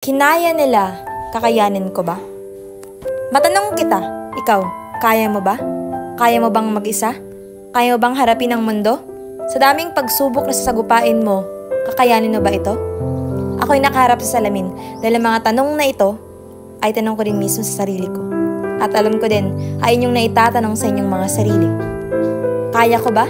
Kinaya nila, kakayanin ko ba? Matanong kita, ikaw, kaya mo ba? Kaya mo bang mag-isa? Kaya mo bang harapin ang mundo? Sa daming pagsubok na sasagupain mo, kakayanin mo ba ito? Ako'y nakaharap sa salamin dahil ang mga tanong na ito ay tanong ko rin mismo sa sarili ko. At alam ko din ay inyong naitatanong sa inyong mga sarili. Kaya ko ba?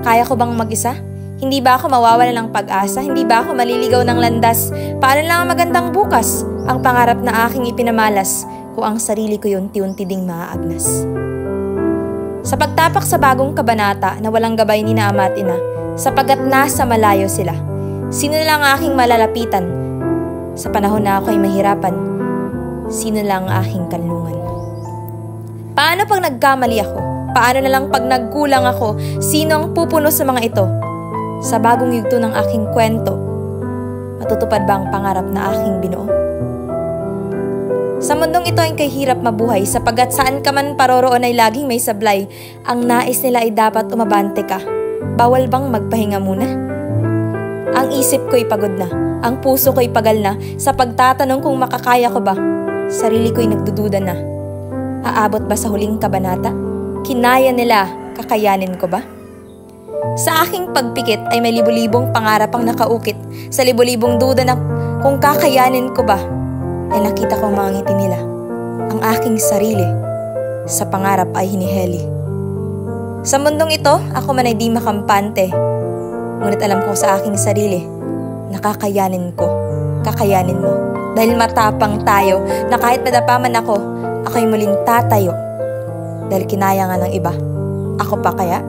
Kaya ko bang mag-isa? Hindi ba ako mawawala ng pag-asa? Hindi ba ako maliligaw ng landas? Paano lang ang magandang bukas? Ang pangarap na aking ipinamalas kung ang sarili ko unti-unti ding maaagnas. Sa pagtapak sa bagong kabanata na walang gabay ni na ama at ina, sapagat nasa malayo sila, sino na lang aking malalapitan? Sa panahon na ako'y mahirapan, sino lang ang aking kanlungan? Paano pag nagkamali ako? Paano na lang pag nagkulang ako? Sino ang pupuno sa mga ito? Sa bagong yugto ng aking kwento, matutupad ba ang pangarap na aking binuo? Sa mundong ito ay kahirap mabuhay sapagat saan ka man paroroon ay laging may sablay. Ang nais nila ay dapat umabante ka. Bawal bang magpahinga muna? Ang isip ko'y pagod na, ang puso ko'y pagal na sa pagtatanong kung makakaya ko ba. Sarili ko'y nagdududa na. Aabot ba sa huling kabanata? Kinaya nila, kakayanin ko ba? Sa aking pagpikit ay may libu-libong pangarap ang nakaukit. Sa libu-libong duda na kung kakayanin ko ba, ay nakita ko mga ngiti nila. Ang aking sarili sa pangarap ay hiniheli. Sa mundong ito, ako man ay di makampante. Ngunit alam ko sa aking sarili, nakakayanin ko, kakayanin mo. Dahil matapang tayo na kahit madapa man ako, ako'y muling tatayo. Dahil kinaya nga ng iba, ako pa kaya?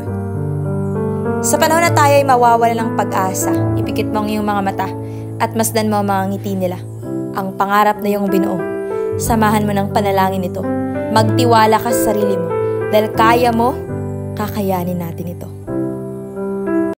Sa panahon na tayo ay mawawala ng pag-asa, ipikit mo ang iyong mga mata at masdan mo ang mga ngiti nila. Ang pangarap na iyong binuo, samahan mo ng panalangin ito. Magtiwala ka sa sarili mo dahil kaya mo, kakayanin natin ito.